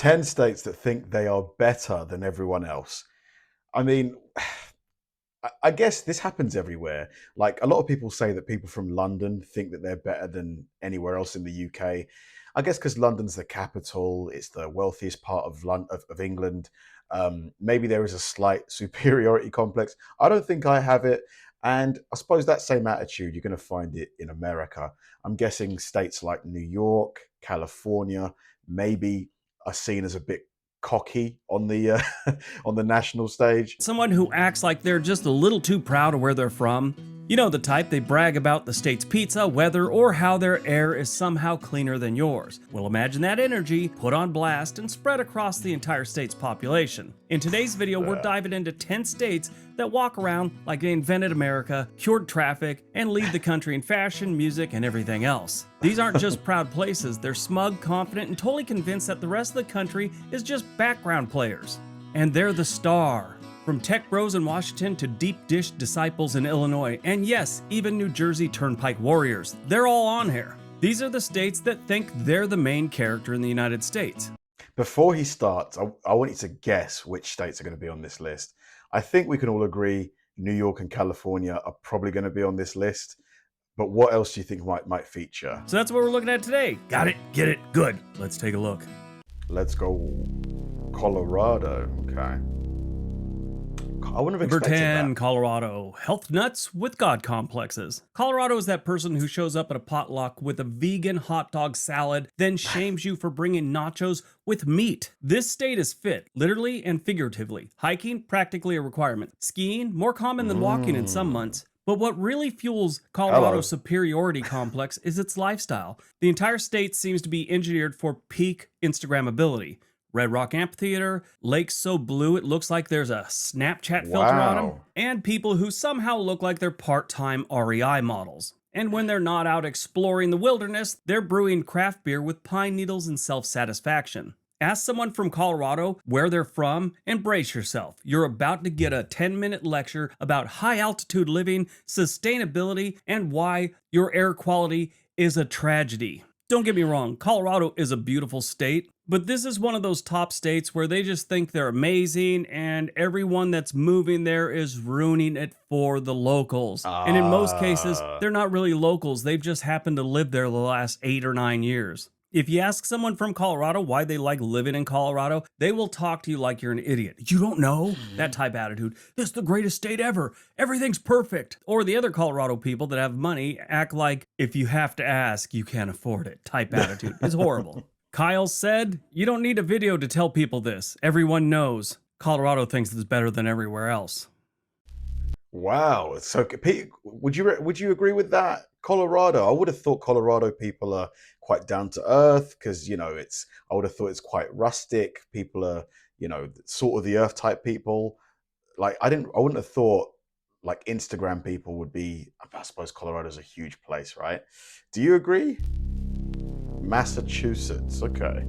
10 states that think they are better than everyone else. I mean, I guess this happens everywhere. Like a lot of people say that people from London think that they're better than anywhere else in the UK. I guess because London's the capital, it's the wealthiest part of of England. Maybe there is a slight superiority complex. I don't think I have it. And I suppose that same attitude, you're going to find it in America. I'm guessing states like New York, California, maybe are seen as a bit cocky on the on the national stage. Someone who acts like they're just a little too proud of where they're from. You know the type, they brag about the state's pizza, weather, or how their air is somehow cleaner than yours. Well, imagine that energy put on blast and spread across the entire state's population. In today's video, we're diving into 10 states that walk around like they invented America, cured traffic, and lead the country in fashion, music, and everything else. These aren't just proud places, they're smug, confident, and totally convinced that the rest of the country is just background players. And they're the star. From tech bros in Washington to deep dish disciples in Illinois, and yes, even New Jersey Turnpike warriors, they're all on here. These are the states that think they're the main character in the United States. Before he starts, I want you to guess which states are going to be on this list. I think we can all agree New York and California are probably going to be on this list. But what else do you think might feature? So that's what we're looking at today. Got it? Get it? Good. Let's take a look. Let's go Colorado. Okay. I wouldn't have Number expected 10, that. Colorado. Health nuts with God complexes. Colorado is that person who shows up at a potluck with a vegan hot dog salad, then shames you for bringing nachos with meat. This state is fit, literally and figuratively. Hiking, practically a requirement. Skiing, more common than walking in some months. But what really fuels Colorado's superiority complex is its lifestyle. The entire state seems to be engineered for peak Instagrammability. Red Rock Amphitheater, lakes so blue it looks like there's a Snapchat filter on them, and people who somehow look like they're part-time REI models. And when they're not out exploring the wilderness, they're brewing craft beer with pine needles and self-satisfaction. Ask someone from Colorado where they're from and brace yourself. You're about to get a 10-minute lecture about high-altitude living, sustainability, and why your air quality is a tragedy. Don't get me wrong, Colorado is a beautiful state, but this is one of those top states where they just think they're amazing and everyone that's moving there is ruining it for the locals. And in most cases, they're not really locals, they've just happened to live there the last 8 or 9 years. If you ask someone from Colorado why they like living in Colorado, they will talk to you like you're an idiot. You don't know? That type attitude. This is the greatest state ever. Everything's perfect. Or the other Colorado people that have money act like if you have to ask, you can't afford it type attitude. It's horrible. Kyle said, you don't need a video to tell people this. Everyone knows. Colorado thinks it's better than everywhere else. Wow. So Pete, would you agree with that? Colorado, I would have thought Colorado people are quite down to earth because, you know, I would have thought it's quite rustic. People are, you know, sort of the earth type people. Like I wouldn't have thought like Instagram people would be. I suppose Colorado's a huge place, right? Do you agree? Massachusetts, okay.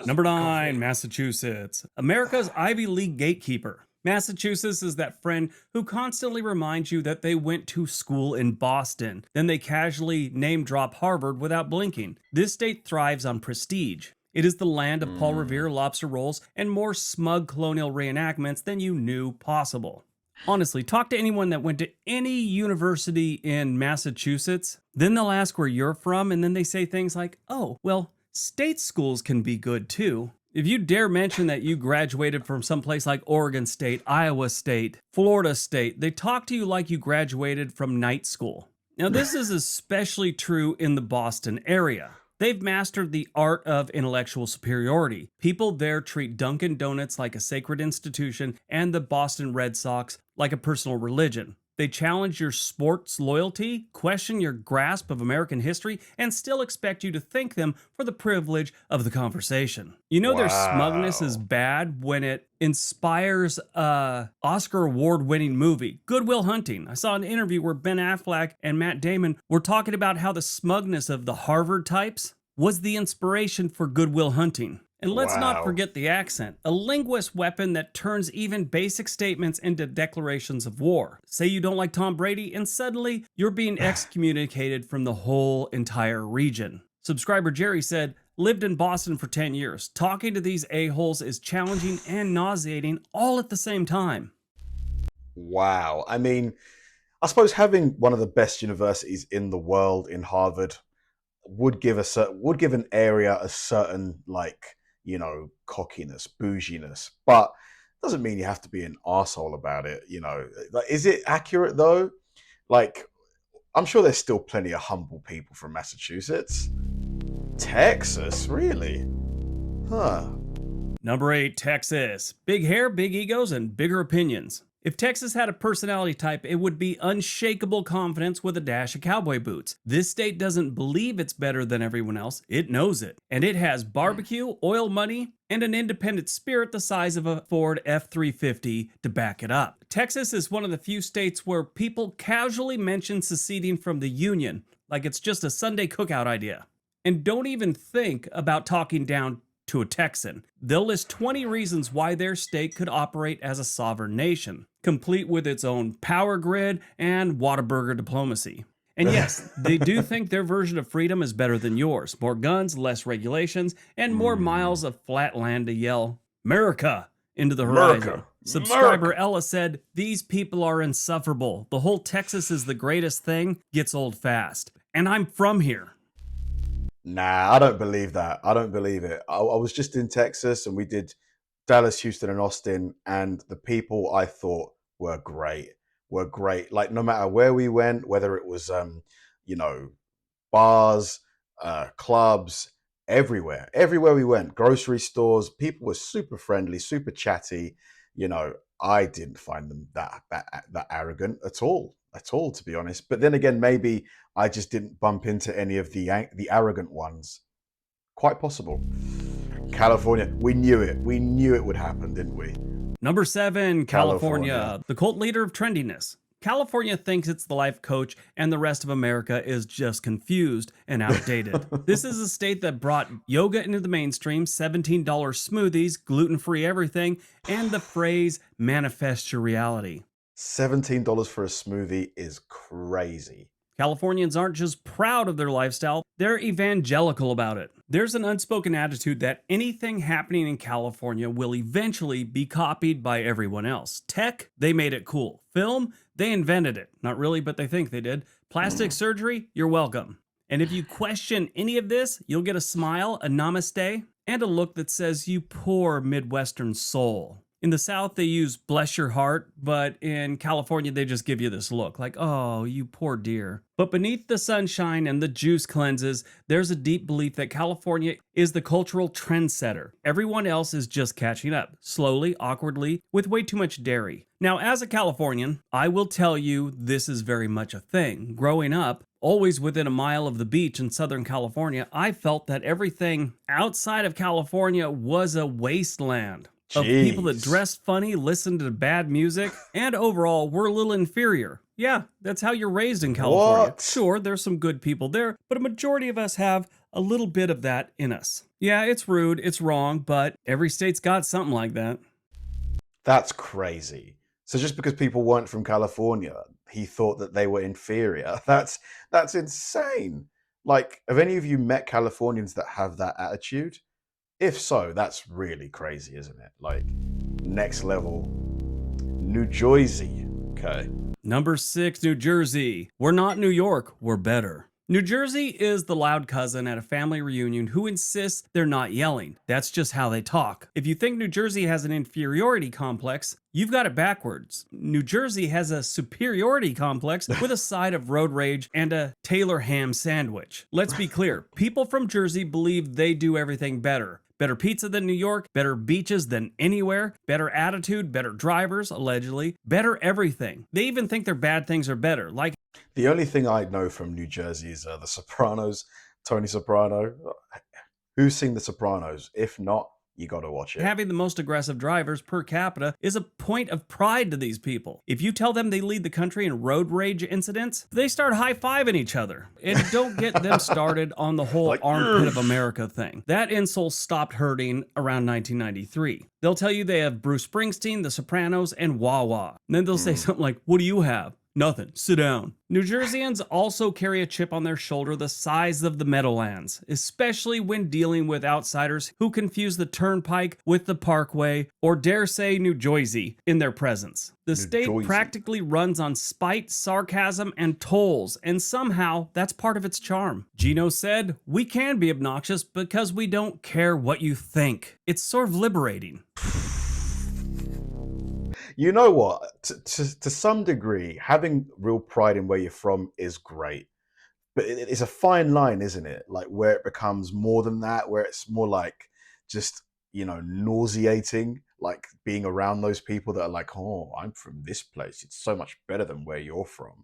Number 9, Massachusetts. America's Ivy League gatekeeper. Massachusetts is that friend who constantly reminds you that they went to school in Boston. Then they casually name drop Harvard without blinking. This state thrives on prestige. It is the land of Paul Revere lobster rolls and more smug colonial reenactments than you knew possible. Honestly, talk to anyone that went to any university in Massachusetts, then they'll ask where you're from, and then they say things like, oh, well, state schools can be good too. If you dare mention that you graduated from someplace like Oregon State, Iowa State, Florida State, they talk to you like you graduated from night school. Now, this is especially true in the Boston area. They've mastered the art of intellectual superiority. People there treat Dunkin' Donuts like a sacred institution and the Boston Red Sox like a personal religion. They challenge your sports loyalty, question your grasp of American history, and still expect you to thank them for the privilege of the conversation. You know their smugness is bad when it inspires a Oscar award-winning movie, Good Will Hunting. I saw an interview where Ben Affleck and Matt Damon were talking about how the smugness of the Harvard types was the inspiration for Good Will Hunting. And let's not forget the accent, a linguist weapon that turns even basic statements into declarations of war. Say you don't like Tom Brady, and suddenly you're being excommunicated from the whole entire region. Subscriber Jerry said, lived in Boston for 10 years. Talking to these a-holes is challenging and nauseating all at the same time. Wow. I mean, I suppose having one of the best universities in the world in Harvard would give an area a certain, like, you know, cockiness, bouginess, but doesn't mean you have to be an arsehole about it, you know. Like, is it accurate though? Like, I'm sure there's still plenty of humble people from Massachusetts. Texas, really? Huh. Number 8, Texas. Big hair, big egos, and bigger opinions. If Texas had a personality type, it would be unshakable confidence with a dash of cowboy boots. This state doesn't believe it's better than everyone else. It knows it. And it has barbecue, oil money, and an independent spirit the size of a Ford F-350 to back it up. Texas is one of the few states where people casually mention seceding from the Union, like it's just a Sunday cookout idea. And don't even think about talking down to a Texan. They'll list 20 reasons why their state could operate as a sovereign nation, complete with its own power grid and Whataburger diplomacy. And yes, they do think their version of freedom is better than yours. More guns, less regulations, and more miles of flat land to yell, "America!" into the horizon. America. Subscriber Ella said, "These people are insufferable. The whole Texas is the greatest thing gets old fast. And I'm from here." Nah, I don't believe that. I don't believe it. I was just in Texas and we did Dallas, Houston, and Austin, and the people I thought were great. Were great. Like, no matter where we went, whether it was you know, bars, clubs, everywhere. Everywhere we went, grocery stores, people were super friendly, super chatty. You know, I didn't find them that arrogant at all, to be honest. But then again, maybe I just didn't bump into any of the arrogant ones. Quite possible. California, we knew it. We knew it would happen, didn't we? Number 7, California, California. the cult leader of trendiness. California thinks it's the life coach, and the rest of America is just confused and outdated. This is a state that brought yoga into the mainstream, $17 smoothies, gluten-free everything, and the phrase manifest your reality. $17 for a smoothie is crazy. Californians aren't just proud of their lifestyle, they're evangelical about it. There's an unspoken attitude that anything happening in California will eventually be copied by everyone else. Tech, they made it cool. Film, they invented it. Not really, but they think they did. Plastic surgery, you're welcome. And if you question any of this, you'll get a smile, a namaste, and a look that says, "You poor Midwestern soul." In the South, they use "bless your heart," but in California, they just give you this look like, "Oh, you poor dear." But beneath the sunshine and the juice cleanses, there's a deep belief that California is the cultural trendsetter. Everyone else is just catching up, slowly, awkwardly, with way too much dairy. Now, as a Californian, I will tell you this is very much a thing. Growing up, always within a mile of the beach in Southern California, I felt that everything outside of California was a wasteland. Of people that dress funny, listen to bad music, and overall were a little inferior. Yeah, that's how you're raised in California. What? Sure, there's some good people there, but a majority of us have a little bit of that in us. Yeah, it's rude, it's wrong, but every state's got something like that. That's crazy. So just because people weren't from California, he thought that they were inferior. That's insane. Like, have any of you met Californians that have that attitude? If so, that's really crazy, isn't it? Like, next level. New Jersey. Okay. Number 6, New Jersey. We're not New York, we're better. New Jersey is the loud cousin at a family reunion who insists they're not yelling. That's just how they talk. If you think New Jersey has an inferiority complex, you've got it backwards. New Jersey has a superiority complex with a side of road rage and a Taylor ham sandwich. Let's be clear, people from Jersey believe they do everything better. Better pizza than New York, better beaches than anywhere, better attitude, better drivers, allegedly, better everything. They even think their bad things are better. Like, The only thing I know from New Jersey is The Sopranos, Tony Soprano. Who's seen The Sopranos? If not, you got to watch it. having the most aggressive drivers per capita is a point of pride to these people. If you tell them they lead the country in road rage incidents, they start high-fiving each other. And don't get them started on the whole Like, armpit of America thing. That insult stopped hurting around 1993. They'll tell you they have Bruce Springsteen, The Sopranos, and Wah Wah. And then they'll say something like, "What do you have?" Nothing. Sit down. New Jerseyans also carry a chip on their shoulder the size of the Meadowlands, especially when dealing with outsiders who confuse the Turnpike with the Parkway, or dare say New Jersey, in their presence. The state Jersey. practically runs on spite, sarcasm, and tolls, and somehow that's part of its charm. Gino said, "We can be obnoxious because we don't care what you think." It's sort of liberating. You know what? To some degree, having real pride in where you're from is great. But it's a fine line, isn't it? Like where it becomes more than that, where it's more like just, nauseating, like being around those people that are like, oh, I'm from this place. It's so much better than where you're from.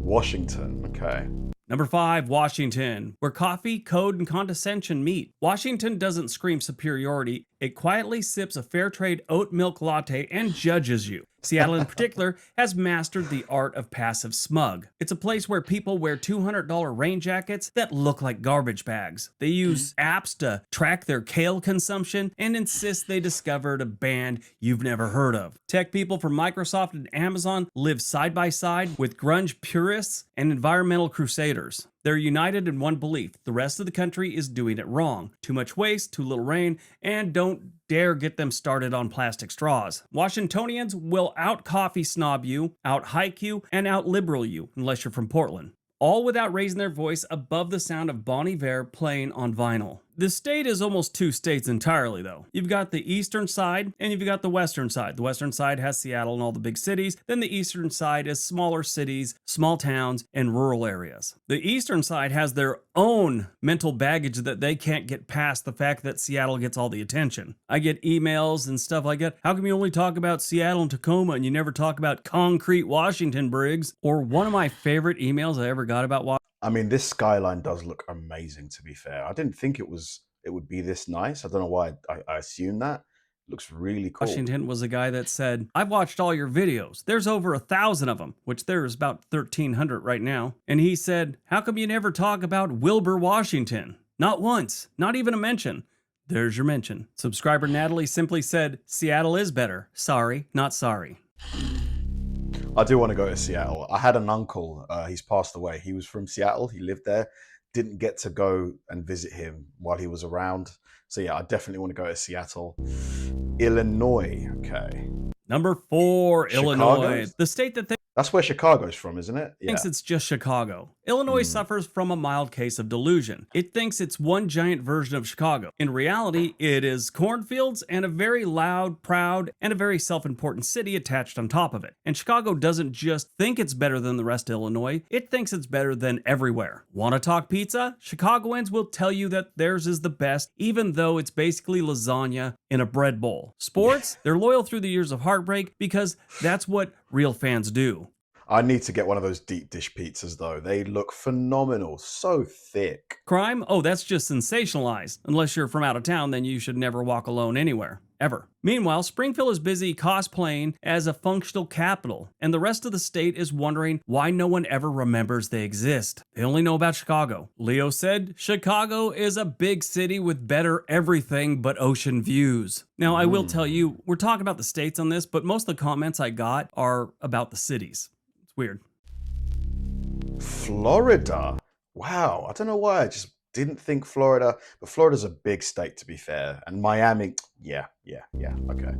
Washington, okay. Number 5, Washington, where coffee, code, and condescension meet. Washington doesn't scream superiority. It quietly sips a fair trade oat milk latte and judges you. Seattle in particular has mastered the art of passive smug. It's a place where people wear $200 rain jackets that look like garbage bags. They use apps to track their kale consumption and insist they discovered a band you've never heard of. Tech people from Microsoft and Amazon live side by side with grunge purists and environmental crusaders. They're united in one belief: the rest of the country is doing it wrong. Too much waste, too little rain, and don't dare get them started on plastic straws. Washingtonians will out-coffee snob you, out-hike you, and out-liberal you, unless you're from Portland. All without raising their voice above the sound of Bon Iver playing on vinyl. The state is almost 2 states entirely, though. You've got the eastern side, and you've got the western side. The western side has Seattle and all the big cities. Then the eastern side is smaller cities, small towns, and rural areas. The eastern side has their own mental baggage that they can't get past the fact that Seattle gets all the attention. I get emails and stuff like that. How come you only talk about Seattle and Tacoma and you never talk about concrete Washington, Briggs? Or one of my favorite emails I ever got about Washington. I mean, this skyline does look amazing, to be fair. I didn't think it would be this nice. I don't know why I assumed that. It looks really cool. Washington was a guy that said, "I've watched all your videos. There's over 1,000 of them," which there's about 1,300 right now. And he said, "How come you never talk about Wilbur, Washington? Not once, not even a mention." There's your mention. Subscriber Natalie simply said, "Seattle is better. Sorry, not sorry." I do want to go to Seattle. I had an uncle, he's passed away. He was from Seattle. He lived there. Didn't get to go and visit him while he was around. So yeah, I definitely want to go to Seattle. Illinois, okay. Number 4, Chicago? Illinois. The state that That's where Chicago's from, isn't it? thinks it's just Chicago. Illinois suffers from a mild case of delusion. It thinks it's one giant version of Chicago. In reality, it is cornfields and a very loud, proud, and a very self-important city attached on top of it. And Chicago doesn't just think it's better than the rest of Illinois, it thinks it's better than everywhere. Want to talk pizza? Chicagoans will tell you that theirs is the best, even though it's basically lasagna in a bread bowl. Sports? They're loyal through the years of heartbreak because that's what real fans do. I need to get one of those deep dish pizzas, though. They look phenomenal. So thick. Crime? Oh, that's just sensationalized. Unless you're from out of town, then you should never walk alone anywhere. Ever. Meanwhile, Springfield is busy cosplaying as a functional capital, and the rest of the state is wondering why no one ever remembers they exist. They only know about Chicago. Leo said, "Chicago is a big city with better everything but ocean views." Now, I will tell you, we're talking about the states on this, but most of the comments I got are about the cities. It's weird. Florida. Wow. I don't know why. I just didn't think Florida, but Florida's a big state, to be fair. And Miami, yeah, okay.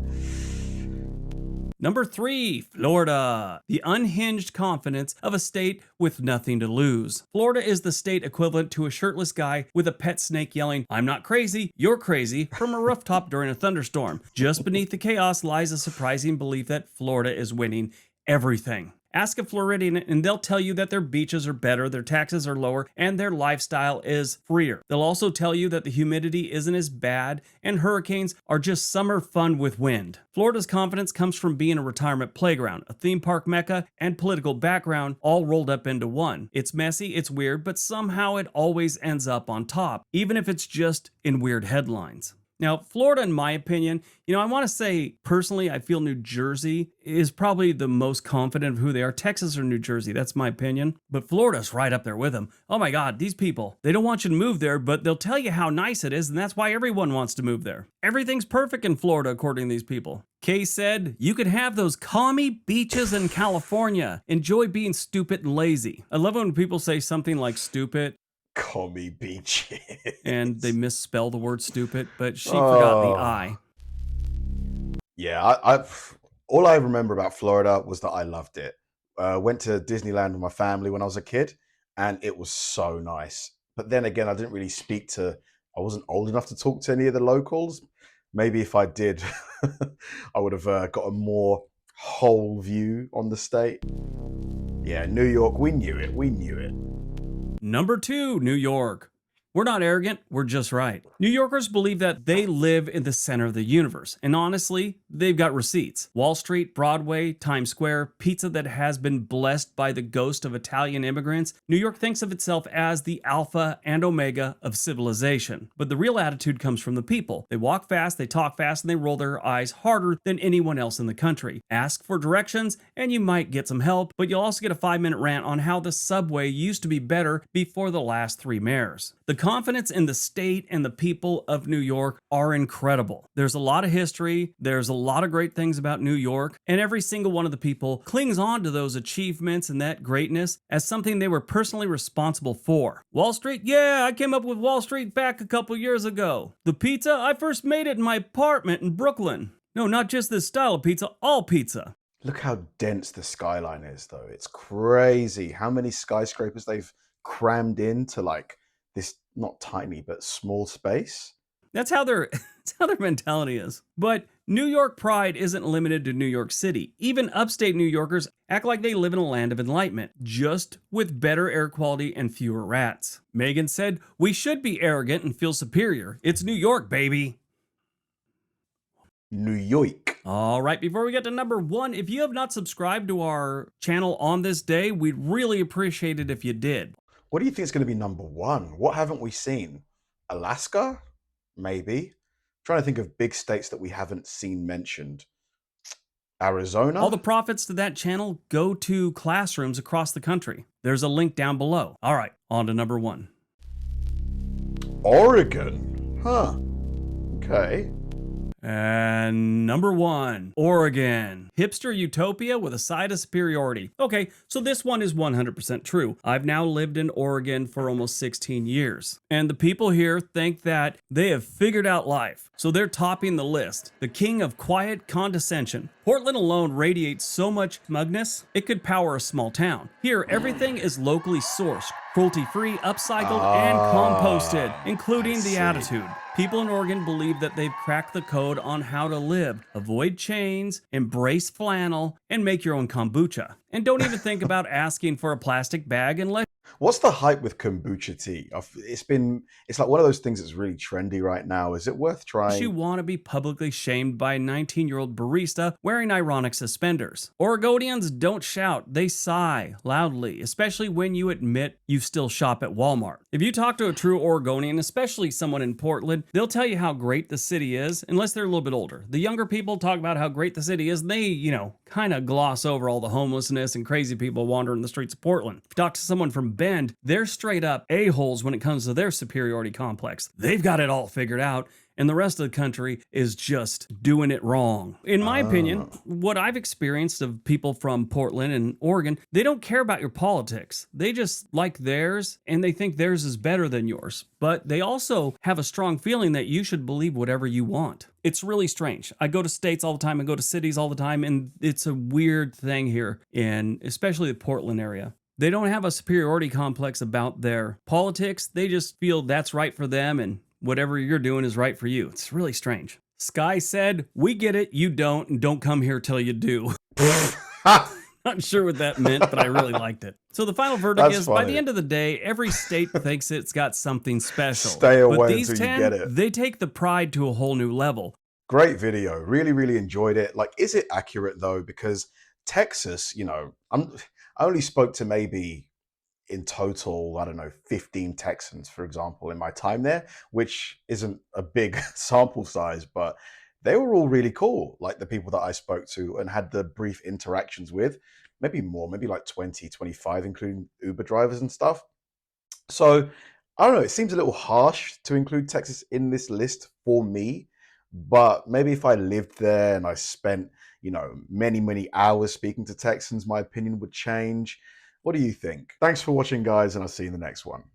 Number 3, Florida. The unhinged confidence of a state with nothing to lose. Florida is the state equivalent to a shirtless guy with a pet snake yelling, "I'm not crazy, you're crazy," from a rooftop during a thunderstorm. Just beneath the chaos lies a surprising belief that Florida is winning everything. Ask a Floridian and they'll tell you that their beaches are better, their taxes are lower, and their lifestyle is freer. They'll also tell you that the humidity isn't as bad and hurricanes are just summer fun with wind. Florida's confidence comes from being a retirement playground, a theme park mecca, and political background all rolled up into one. It's messy, it's weird, but somehow it always ends up on top, even if it's just in weird headlines. Now, Florida, in my opinion, I want to say personally, I feel New Jersey is probably the most confident of who they are. Texas or New Jersey, that's my opinion. But Florida's right up there with them. Oh my God, these people, they don't want you to move there, but they'll tell you how nice it is, and that's why everyone wants to move there. Everything's perfect in Florida, according to these people. Kay said, you could have those calmy beaches in California. Enjoy being stupid and lazy. I love when people say something like stupid Commie beaches. and they misspell the word stupid, but she forgot the I. Yeah, all I remember about Florida was that I loved it. Went to Disneyland with my family when I was a kid, and it was so nice. But then again, I wasn't old enough to talk to any of the locals. Maybe if I did, I would have got a more whole view on the state. Yeah, New York, we knew it. Number 2, New York. We're not arrogant, we're just right. New Yorkers believe that they live in the center of the universe, and honestly, they've got receipts. Wall Street, Broadway, Times Square, pizza that has been blessed by the ghost of Italian immigrants. New York thinks of itself as the alpha and omega of civilization. But the real attitude comes from the people. They walk fast, they talk fast, and they roll their eyes harder than anyone else in the country. Ask for directions, and you might get some help, but you'll also get a 5-minute rant on how the subway used to be better before the last 3 mayors. The confidence in the state and the people of New York are incredible. There's a lot of history, there's a lot of great things about New York, and every single one of the people clings on to those achievements and that greatness as something they were personally responsible for. Wall Street? Yeah, I came up with Wall Street back a couple years ago. The pizza? I first made it in my apartment in Brooklyn. No, not just this style of pizza, all pizza. Look how dense the skyline is, though. It's crazy how many skyscrapers they've crammed into this not tiny but small space. That's how their mentality is. But New York pride isn't limited to New York City. Even upstate New Yorkers act like they live in a land of enlightenment, just with better air quality and fewer rats. Megan said, we should be arrogant and feel superior. It's New York, baby. New York. All right, before we get to number 1, if you have not subscribed to our channel on this day, we'd really appreciate it if you did. What do you think is going to be number 1? What haven't we seen? Alaska? Maybe. I'm trying to think of big states that we haven't seen mentioned. Arizona? All the profits to that channel go to classrooms across the country. There's a link down below. All right, on to number 1. Oregon. Huh. Okay. And number 1, Oregon. Hipster utopia with a side of superiority. Okay, so this one is 100% true. I've now lived in Oregon for almost 16 years. And the people here think that they have figured out life. So they're topping the list. The king of quiet condescension. Portland alone radiates so much smugness, it could power a small town. Here, everything is locally sourced, cruelty-free, upcycled, and composted, including the attitude. People in Oregon believe that they've cracked the code on how to live. Avoid chains, embrace flannel, and make your own kombucha. And don't even think about asking for a plastic bag unless... What's the hype with kombucha tea? It's like one of those things that's really trendy right now. Is it worth trying? You want to be publicly shamed by a 19-year-old barista wearing ironic suspenders. Oregonians don't shout, they sigh loudly, especially when you admit you still shop at Walmart. If you talk to a true Oregonian, especially someone in Portland, they'll tell you how great the city is, unless they're a little bit older. The younger people talk about how great the city is, and they, kind of gloss over all the homelessness and crazy people wandering the streets of Portland. If you talk to someone from Bend, they're straight up a-holes when it comes to their superiority complex. They've got it all figured out, and the rest of the country is just doing it wrong. In my opinion, what I've experienced of people from Portland and Oregon, they don't care about your politics. They just like theirs, and they think theirs is better than yours. But they also have a strong feeling that you should believe whatever you want. It's really strange. I go to states all the time, I go to cities all the time, and it's a weird thing here, in especially the Portland area. They don't have a superiority complex about their politics. They just feel that's right for them, and whatever you're doing is right for you. It's really strange. Sky said, we get it, you don't, and don't come here till you do. Not sure what that meant, but I really liked it. So the final verdict is, by the end of the day, every state thinks it's got something special. Stay away but these until 10, you get it. They take the pride to a whole new level. Great video. Really, really enjoyed it. Is it accurate though? Because Texas, I only spoke to maybe in total, I don't know, 15 Texans, for example, in my time there, which isn't a big sample size, but they were all really cool. Like the people that I spoke to and had the brief interactions with, maybe more, maybe like 20, 25, including Uber drivers and stuff. So I don't know, it seems a little harsh to include Texas in this list for me, but maybe if I lived there and I spent, many, many hours speaking to Texans, my opinion would change. What do you think? Thanks for watching, guys, and I'll see you in the next one.